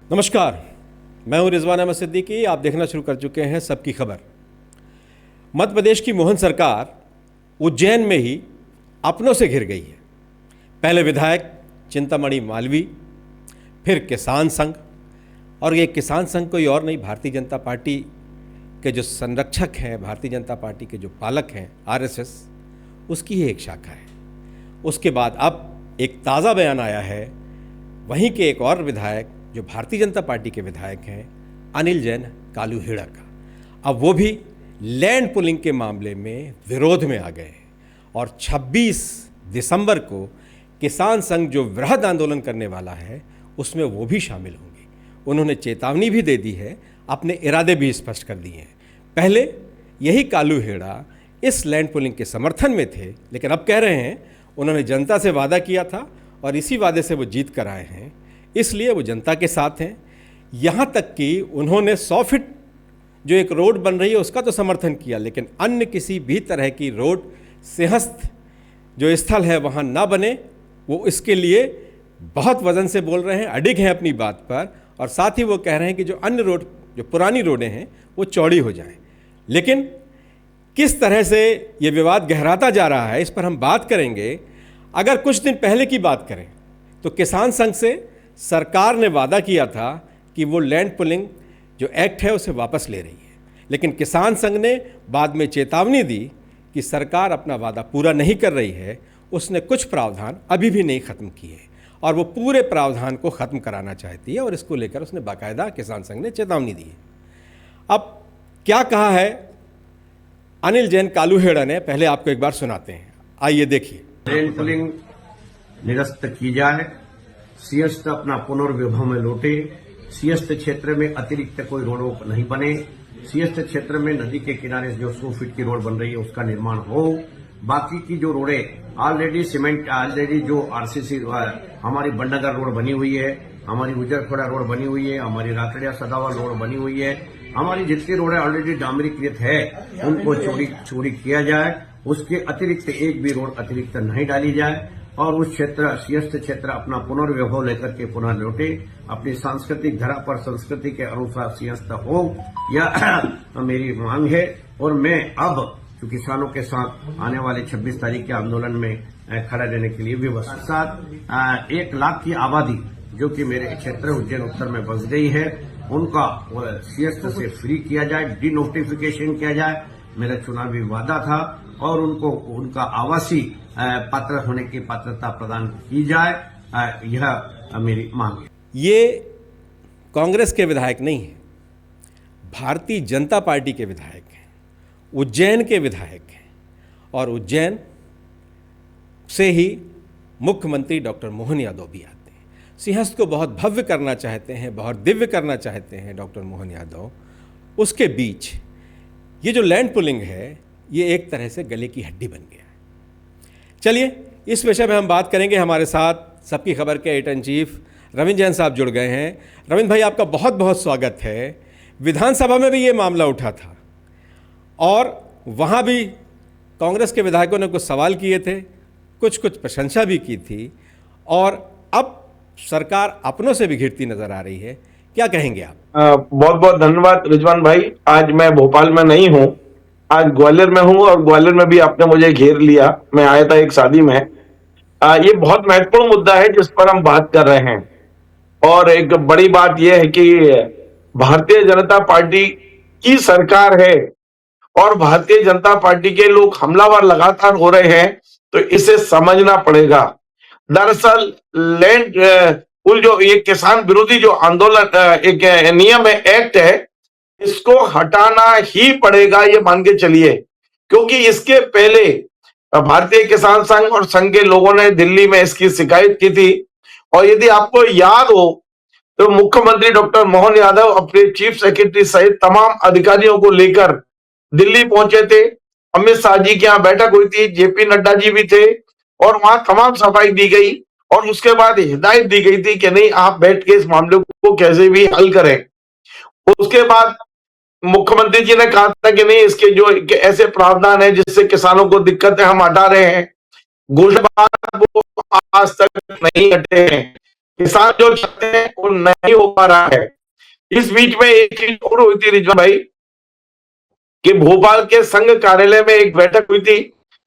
नमस्कार। मैं हूं रिजवान अहमद सिद्दीकी। आप देखना शुरू कर चुके हैं सबकी खबर। मध्य प्रदेश की मोहन सरकार उज्जैन में ही अपनों से घिर गई है। पहले विधायक चिंतामणि मालवी, फिर किसान संघ, और ये किसान संघ कोई और नहीं, भारतीय जनता पार्टी के जो संरक्षक हैं, भारतीय जनता पार्टी के जो पालक हैं, आरएसएस, उसकी ही एक शाखा है। उसके बाद अब एक ताज़ा बयान आया है वहीं के एक और विधायक जो भारतीय जनता पार्टी के विधायक हैं, अनिल जैन कालूहेड़ा का। अब वो भी लैंड पुलिंग के मामले में विरोध में आ गए हैं और 26 दिसंबर को किसान संघ जो वृहद आंदोलन करने वाला है उसमें वो भी शामिल होंगे। उन्होंने चेतावनी भी दे दी है, अपने इरादे भी स्पष्ट कर दिए हैं। पहले यही कालूहेड़ा इस लैंड पुलिंग के समर्थन में थे, लेकिन अब कह रहे हैं उन्होंने जनता से वादा किया था और इसी वादे से वो जीत कर आए हैं, इसलिए वो जनता के साथ हैं। यहाँ तक कि उन्होंने 100 फीट जो एक रोड बन रही है उसका तो समर्थन किया, लेकिन अन्य किसी भी तरह की रोड सिंहस्थ जो स्थल है वहाँ ना बने, वो इसके लिए बहुत वजन से बोल रहे हैं, अडिग हैं अपनी बात पर। और साथ ही वो कह रहे हैं कि जो अन्य रोड, जो पुरानी रोडें हैं, वो चौड़ी हो जाएं। लेकिन किस तरह से ये विवाद गहराता जा रहा है, इस पर हम बात करेंगे। अगर कुछ दिन पहले की बात करें तो किसान संघ से सरकार ने वादा किया था कि वो लैंड पुलिंग जो एक्ट है उसे वापस ले रही है, लेकिन किसान संघ ने बाद में चेतावनी दी कि सरकार अपना वादा पूरा नहीं कर रही है। उसने कुछ प्रावधान अभी भी नहीं ख़त्म किए और वो पूरे प्रावधान को ख़त्म कराना चाहती है, और इसको लेकर उसने बाकायदा किसान संघ ने चेतावनी दी है। अब क्या कहा है अनिल जैन कालूहेड़ा ने, पहले आपको एक बार सुनाते हैं, आइए देखिए। लैंड पुलिंग निरस्त की जाए, सिंहस्थ अपना पुनर्विभव में लौटे, सिंहस्थ क्षेत्र में अतिरिक्त कोई रोड नहीं बने, सिंहस्थ क्षेत्र में नदी के किनारे जो 100 फीट की रोड बन रही है उसका निर्माण हो। बाकी की जो रोडें ऑलरेडी जो आरसीसी हमारी बड़नगर रोड बनी हुई है, हमारी उजरखोड़ा रोड बनी हुई है, हमारी रातड़िया सदावर रोड बनी हुई है, हमारी जितनी रोडें ऑलरेडी डामरीकृत है उनको चोरी किया जाए। उसके अतिरिक्त एक भी रोड अतिरिक्त नहीं डाली जाए और उस क्षेत्र सिंहस्थ क्षेत्र अपना पुनर्वैभव लेकर के पुनः लौटे, अपनी सांस्कृतिक धरा पर संस्कृति के अनुसार सिंहस्थ हो, यह मेरी मांग है। और मैं अब जो किसानों के साथ आने वाले 26 तारीख के आंदोलन में खड़ा रहने के लिए भी साथ 1 लाख की आबादी जो कि मेरे क्षेत्र उज्जैन उत्तर में बस गई है, उनका सिंहस्थ से फ्री किया जाए, डी नोटिफिकेशन किया जाए। मेरा चुनावी वादा था और उनको उनका आवासीय पात्र होने की पात्रता प्रदान की जाए, यह मेरी मांग है। ये कांग्रेस के विधायक नहीं हैं, भारतीय जनता पार्टी के विधायक हैं, उज्जैन के विधायक हैं, और उज्जैन से ही मुख्यमंत्री डॉक्टर मोहन यादव भी आते हैं। सिंहस्थ को बहुत भव्य करना चाहते हैं, बहुत दिव्य करना चाहते हैं डॉक्टर मोहन यादव। उसके बीच ये जो लैंड पुलिंग है, ये एक तरह से गले की हड्डी बन गया है। चलिए इस विषय में हम बात करेंगे। हमारे साथ सबकी खबर के editor in chief Ravindra Jain साहब जुड़ गए हैं। रविंद्र भाई, आपका बहुत बहुत स्वागत है। विधानसभा में भी ये मामला उठा था और वहाँ भी कांग्रेस के विधायकों ने कुछ सवाल किए थे, कुछ प्रशंसा भी की थी, और अब सरकार अपनों से भी घिरती नजर आ रही है। क्या कहेंगे आप? बहुत बहुत धन्यवाद रिजवान भाई। आज मैं भोपाल में नहीं हूँ, आज ग्वालियर में हूँ और ग्वालियर में भी आपने मुझे घेर लिया। मैं आया था एक शादी में। ये बहुत महत्वपूर्ण मुद्दा है जिस पर हम बात कर रहे हैं, और एक बड़ी बात यह है कि भारतीय जनता पार्टी की सरकार है और भारतीय जनता पार्टी के लोग हमलावर लगातार हो रहे हैं, तो इसे समझना पड़ेगा। दरअसल लैंड पुल जो ये किसान विरोधी जो आंदोलन एक नियम है, एक्ट है, इसको हटाना ही पड़ेगा, ये मान के चलिए। क्योंकि इसके पहले भारतीय किसान संघ और संघ के लोगों ने दिल्ली में इसकी शिकायत की थी, और यदि आपको याद हो तो मुख्यमंत्री डॉक्टर मोहन यादव अपने चीफ सेक्रेटरी सहित तमाम अधिकारियों को लेकर दिल्ली पहुंचे थे। अमित शाह जी की यहाँ बैठक हुई थी, जेपी नड्डा जी भी थे, और वहां तमाम सफाई दी गई और उसके बाद हिदायत दी गई थी कि नहीं, आप बैठ के इस मामले को कैसे भी हल करें। उसके बाद मुख्यमंत्री जी ने कहा था कि नहीं, इसके जो ऐसे प्रावधान है जिससे किसानों को दिक्कत है, हम हटा रहे हैं। घोषणा वो आज तक नहीं हटे हैं। किसान जो चाहते हैं वो नहीं हो पा रहा है। इस बीच में एक चीज और हुई थी रिजवान भाई, कि भोपाल के संघ कार्यालय में एक बैठक हुई थी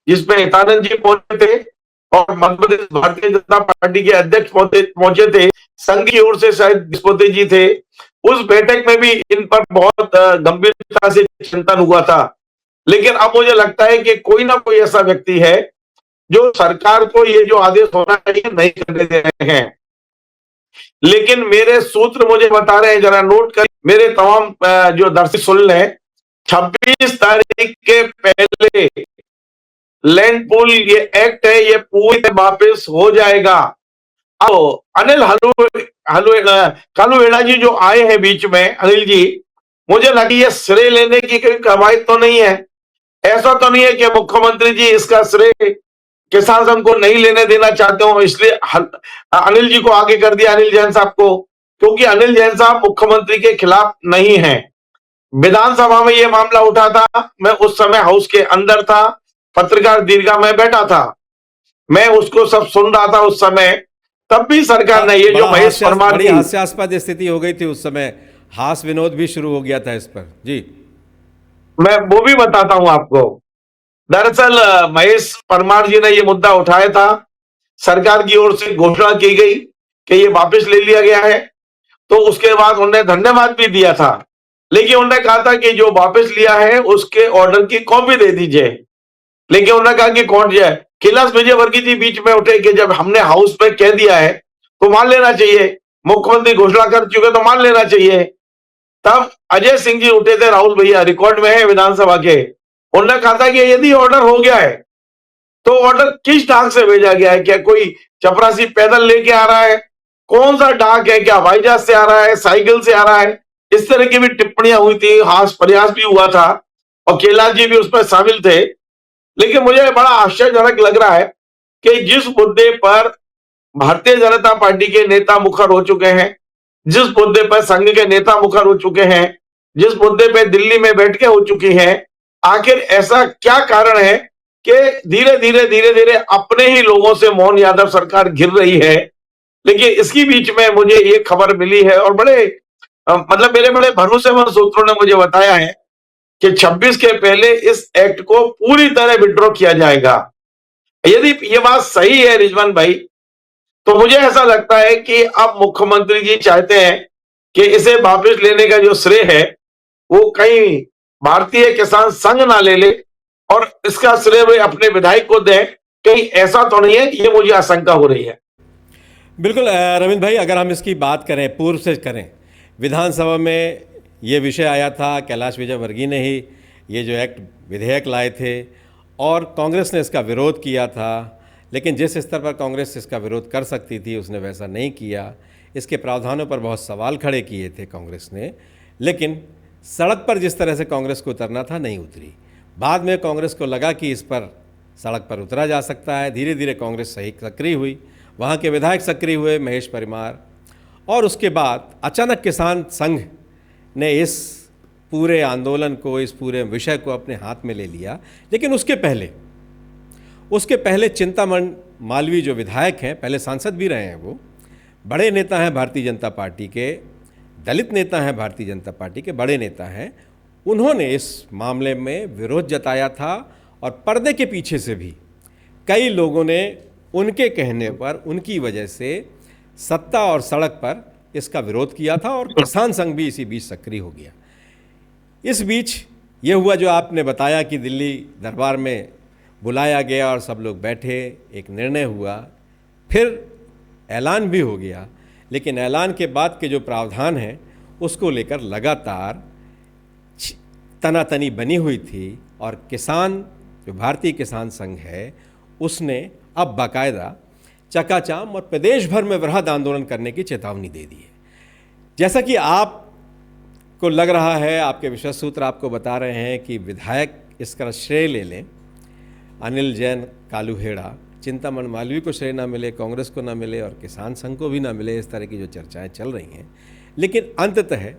जिसमें हितानंद जी पहुंचे थे और मध्य प्रदेश भारतीय जनता पार्टी के अध्यक्ष पहुंचे थे, संघ की ओर से शायद विस्पोते जी थे। उस बैठक में भी इन पर बहुत गंभीरता से चिंतन हुआ था। लेकिन अब मुझे लगता है कि कोई ना कोई ऐसा व्यक्ति है जो सरकार को ये जो आदेश होना चाहिए नहीं करने दे रहे हैं। लेकिन मेरे सूत्र मुझे बता रहे हैं, जरा नोट कर, मेरे तमाम जो दर्शक सुन लें, 26 तारीख के पहले लैंड पूल ये एक्ट है ये पूरी तरह वापस हो जाएगा। अब अनिल कालूवेड़ा जी जो आए हैं बीच में, अनिल जी, मुझे लगी ये श्रेय लेने की कोई कवायद तो नहीं है। ऐसा तो नहीं है कि मुख्यमंत्री जी इसका श्रेय किसान संघ को नहीं लेने देना चाहते हो, इसलिए अनिल जी को आगे कर दिया, अनिल जैन साहब को, क्योंकि अनिल जैन साहब मुख्यमंत्री के खिलाफ नहीं है। विधानसभा में यह मामला उठा था, मैं उस समय हाउस के अंदर था, पत्रकार दीर्घा में बैठा था, मैं उसको सब सुन रहा था उस समय। तब भी सरकार ने ये जो महेश परमार बड़ी हास्यास्पद स्थिति हो गई थी उस समय, हास विनोद भी शुरू हो गया था इस पर जी। मैं वो भी बताता हूं आपको। दरअसल महेश परमार जी ने ये मुद्दा उठाया था, सरकार की ओर से घोषणा की गई कि ये वापस ले लिया गया है, तो उसके बाद उन्होंने धन्यवाद भी दिया था। लेकिन उन्होंने कहा था कि जो वापस लिया है उसके ऑर्डर की कॉपी दे दीजिए। लेकिन उन्होंने कहा कि कौन जाए, कैलाश विजयवर्गीय जी बीच में उठे कि जब हमने हाउस में कह दिया है तो मान लेना चाहिए, मुख्यमंत्री घोषणा कर चुके तो मान लेना चाहिए। तब अजय सिंह जी उठे थे, राहुल भैया रिकॉर्ड में है विधानसभा के, उन्होंने कहा था कि यदि ऑर्डर हो गया है तो ऑर्डर किस डाक से भेजा गया है, क्या कोई चपरासी पैदल लेके आ रहा है, कौन सा डाक है, क्या हवाई जहाज से आ रहा है, साइकिल से आ रहा है। इस तरह की भी टिप्पणियां हुई थी, हास प्रयास भी हुआ था और कैलाश जी भी उसमें शामिल थे। लेकिन मुझे बड़ा आश्चर्यजनक लग रहा है कि जिस मुद्दे पर भारतीय जनता पार्टी के नेता मुखर हो चुके हैं, जिस मुद्दे पर संघ के नेता मुखर हो चुके हैं, जिस मुद्दे पे दिल्ली में बैठकें हो चुकी हैं, आखिर ऐसा क्या कारण है कि धीरे धीरे अपने ही लोगों से मोहन यादव सरकार घिर रही है। लेकिन इसकी बीच में मुझे ये खबर मिली है और बड़े मतलब मेरे बड़े भरोसेमंद सूत्रों ने मुझे बताया है कि 26 के पहले इस एक्ट को पूरी तरह विड्रॉ किया जाएगा। यदि ये बात सही है रिजवान भाई, तो मुझे ऐसा लगता है कि अब मुख्यमंत्री जी चाहते हैं कि इसे वापस लेने का जो श्रेय है वो कहीं भारतीय किसान संघ ना ले ले और इसका श्रेय वे अपने विधायक को दें। कहीं ऐसा तो नहीं है, ये मुझे आशंका हो रही है। बिल्कुल रविंद्र भाई, अगर हम इसकी बात करें, पूर्व से करें, विधानसभा में ये विषय आया था, कैलाश विजयवर्गीय ने ही ये जो एक्ट विधेयक लाए थे और कांग्रेस ने इसका विरोध किया था। लेकिन जिस स्तर पर कांग्रेस इसका विरोध कर सकती थी उसने वैसा नहीं किया। इसके प्रावधानों पर बहुत सवाल खड़े किए थे कांग्रेस ने, लेकिन सड़क पर जिस तरह से कांग्रेस को उतरना था नहीं उतरी। बाद में कांग्रेस को लगा कि इस पर सड़क पर उतरा जा सकता है। धीरे धीरे कांग्रेस सही सक्रिय हुई, वहाँ के विधायक सक्रिय हुए, महेश परमार, और उसके बाद अचानक किसान संघ ने इस पूरे आंदोलन को, इस पूरे विषय को अपने हाथ में ले लिया। लेकिन उसके पहले चिंतामण मालवीय जो विधायक हैं, पहले सांसद भी रहे हैं, वो बड़े नेता हैं भारतीय जनता पार्टी के, दलित नेता हैं भारतीय जनता पार्टी के, बड़े नेता हैं। उन्होंने इस मामले में विरोध जताया था और पर्दे के पीछे से भी कई लोगों ने उनके कहने पर, उनकी वजह से सत्ता और सड़क पर इसका विरोध किया था और किसान संघ भी इसी बीच सक्रिय हो गया। इस बीच ये हुआ जो आपने बताया कि दिल्ली दरबार में बुलाया गया और सब लोग बैठे, एक निर्णय हुआ, फिर ऐलान भी हो गया। लेकिन ऐलान के बाद के जो प्रावधान हैं उसको लेकर लगातार तनातनी बनी हुई थी और किसान, जो भारतीय किसान संघ है, उसने अब बाकायदा चकाचाम और प्रदेश भर में वृहद आंदोलन करने की चेतावनी दे दी है। जैसा कि आपको लग रहा है, आपके विश्वस्त सूत्र आपको बता रहे हैं कि विधायक इसका श्रेय ले लें, अनिल जैन, कालूहेड़ा, चिंतामण मालवीय को श्रेय ना मिले, कांग्रेस को ना मिले और किसान संघ को भी ना मिले, इस तरह की जो चर्चाएं चल रही हैं। लेकिन अंततः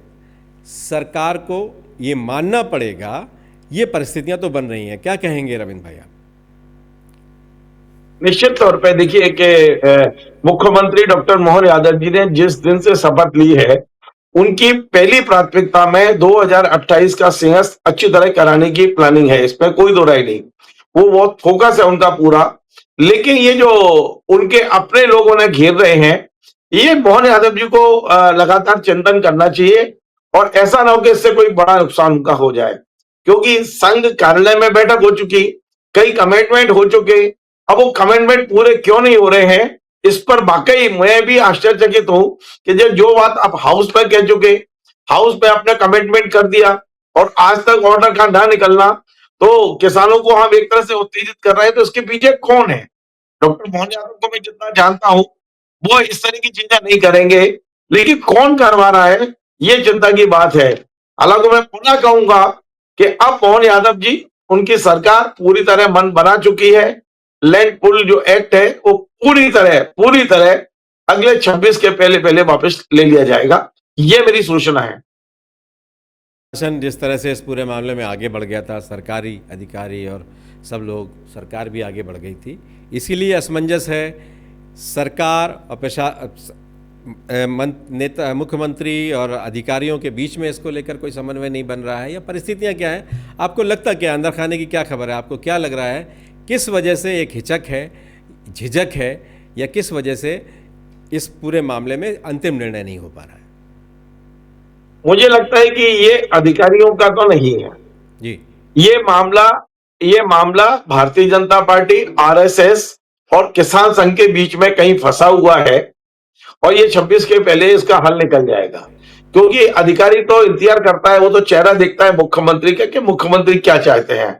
सरकार को ये मानना पड़ेगा, ये परिस्थितियां तो बन रही हैं। क्या कहेंगे रविंद्र भाई आप? निश्चित तौर पे देखिए कि मुख्यमंत्री डॉक्टर मोहन यादव जी ने जिस दिन से शपथ ली है, उनकी पहली प्राथमिकता में 2028 का सिंहस्थ अच्छी तरह कराने की प्लानिंग है, इसमें कोई दो राय नहीं। वो बहुत फोकस है उनका पूरा। लेकिन ये जो उनके अपने लोगों ने घेर रहे हैं, ये मोहन यादव जी को लगातार चिंतन करना चाहिए और ऐसा ना हो कि इससे कोई बड़ा नुकसान उनका हो जाए, क्योंकि संघ कार्यालय में बैठक हो चुकी, कई कमिटमेंट हो चुके। अब वो कमिटमेंट पूरे क्यों नहीं हो रहे हैं, इस पर वाकई मैं भी आश्चर्यचकित हूं कि जो बात आप हाउस में कह चुके, हाउस में आपने कमिटमेंट कर दिया और आज तक ऑर्डर का ना निकलना, तो किसानों को हम एक तरह से उत्तेजित कर रहे हैं, तो इसके पीछे कौन है? डॉक्टर मोहन यादव को मैं जितना जानता हूं, वो इस तरह की चीजें नहीं करेंगे, लेकिन कौन करवा रहा है, ये चिंता की बात है। हालांकि मैं पुनः कहूंगा कि अब मोहन यादव जी, उनकी सरकार पूरी तरह मन बना चुकी है। लैंड पुल जो एक्ट है, वो पूरी तरह अगले 26 के पहले वापस ले लिया जाएगा, ये मेरी सूचना है। शासन जिस तरह से इस पूरे मामले में आगे बढ़ गया था, सरकारी अधिकारी और सब लोग, सरकार भी आगे बढ़ गई थी, इसीलिए असमंजस है। सरकार और नेता, मुख्यमंत्री और अधिकारियों के बीच में इसको लेकर कोई समन्वय नहीं बन रहा है, या परिस्थितियां क्या हैं? आपको लगता क्या, अंदर खाने की क्या खबर है? आपको क्या लग रहा है, किस वजह से एक हिचक है, झिझक है, या किस वजह से इस पूरे मामले में अंतिम निर्णय नहीं हो पा रहा है? मुझे लगता है कि ये अधिकारियों का तो नहीं है जी। ये मामला ये मामला भारतीय जनता पार्टी, आरएसएस और किसान संघ के बीच में कहीं फंसा हुआ है और ये 26 के पहले इसका हल निकल जाएगा, क्योंकि अधिकारी तो इंतजार करता है, वो तो चेहरा देखता है मुख्यमंत्री का कि मुख्यमंत्री क्या चाहते हैं।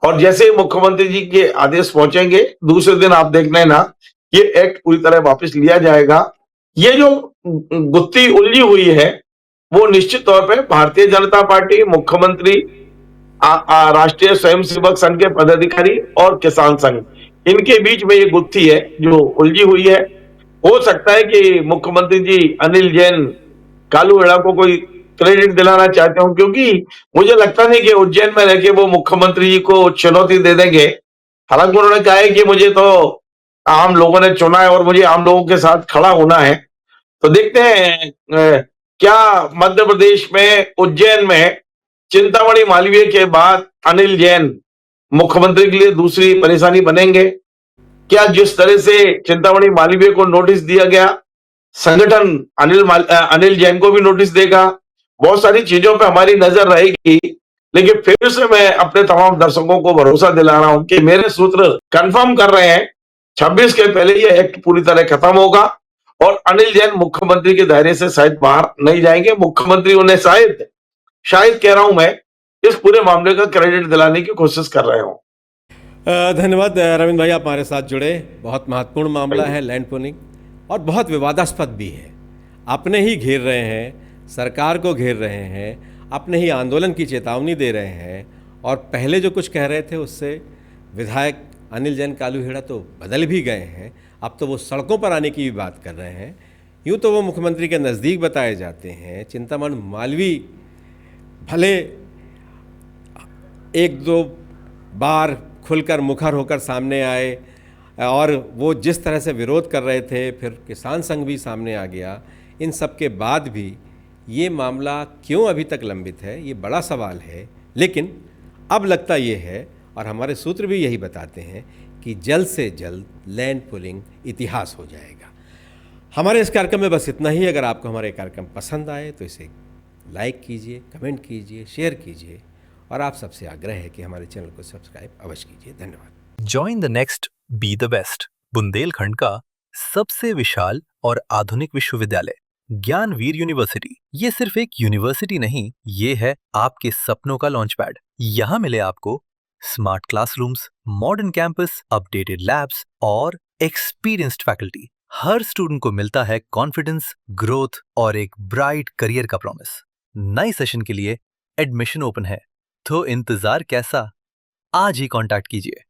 और जैसे ही मुख्यमंत्री जी के आदेश पहुंचेंगे, दूसरे दिन आप देख लेना, ये एक्ट पूरी तरह वापस लिया जाएगा। ये जो गुत्थी उलझी हुई है, वो निश्चित तौर पे भारतीय जनता पार्टी, मुख्यमंत्री, राष्ट्रीय स्वयंसेवक संघ के पदाधिकारी और किसान संघ, इनके बीच में ये गुत्थी है जो उलझी हुई है। हो सकता है कि मुख्यमंत्री जी अनिल जैन कालू हेड़ा को कोई क्रेडिट दिलाना चाहते हो, क्योंकि मुझे लगता नहीं कि उज्जैन में रहकर वो मुख्यमंत्री जी को चुनौती दे देंगे। हालांकि उन्होंने कहा है कि मुझे तो आम लोगों ने चुना है और मुझे आम लोगों के साथ खड़ा होना है। तो देखते हैं क्या मध्य प्रदेश में, उज्जैन में चिंतामणि मालवीय के बाद अनिल जैन मुख्यमंत्री के लिए दूसरी परेशानी बनेंगे? क्या जिस तरह से चिंतामणि मालवीय को नोटिस दिया गया, संगठन अनिल जैन को भी नोटिस देगा? बहुत सारी चीजों पे हमारी नजर रहेगी, लेकिन फिर से मैं अपने तमाम दर्शकों को भरोसा दिला रहा हूं कि मेरे सूत्र कंफर्म कर रहे हैं 26 के पहले ये एक्ट पूरी तरह खत्म होगा और अनिल जैन मुख्यमंत्री के दायरे से शायद बाहर नहीं जाएंगे। मुख्यमंत्री उन्हें शायद कह रहा हूं मैं, इस पूरे मामले का क्रेडिट दिलाने की कोशिश कर रहे हो। धन्यवाद रविंद्र भाई, आप हमारे साथ जुड़े। बहुत महत्वपूर्ण मामला है लैंड पूलिंग, और बहुत विवादास्पद भी है। अपने ही घेर रहे हैं, सरकार को घेर रहे हैं, अपने ही आंदोलन की चेतावनी दे रहे हैं, और पहले जो कुछ कह रहे थे उससे विधायक अनिल जैन कालू हेड़ा तो बदल भी गए हैं। अब तो वो सड़कों पर आने की भी बात कर रहे हैं। यूँ तो वो मुख्यमंत्री के नज़दीक बताए जाते हैं। चिंतामणि मालवीय भले एक दो बार खुलकर मुखर होकर सामने आए, और वो जिस तरह से विरोध कर रहे थे, फिर किसान संघ भी सामने आ गया, इन सब के बाद भी ये मामला क्यों अभी तक लंबित है, ये बड़ा सवाल है। लेकिन अब लगता ये है, और हमारे सूत्र भी यही बताते हैं, कि जल्द से जल्द लैंड पूलिंग इतिहास हो जाएगा। हमारे इस कार्यक्रम में बस इतना ही। अगर आपको हमारे कार्यक्रम पसंद आए तो इसे लाइक कीजिए, कमेंट कीजिए, शेयर कीजिए, और आप सबसे आग्रह है कि हमारे चैनल को सब्सक्राइब अवश्य कीजिए। धन्यवाद। Join the next be the best, Bundelkhand का सबसे विशाल और आधुनिक विश्वविद्यालय ज्ञानवीर यूनिवर्सिटी। ये सिर्फ एक यूनिवर्सिटी नहीं, ये है आपके सपनों का लॉन्च पैड। यहाँ मिले आपको smart classrooms, modern campus, updated labs और एक्सपीरियंस्ड फैकल्टी। हर स्टूडेंट को मिलता है कॉन्फिडेंस, ग्रोथ और एक ब्राइट करियर का प्रॉमिस। नए सेशन के लिए एडमिशन ओपन है, तो इंतजार कैसा? आज ही कांटेक्ट कीजिए।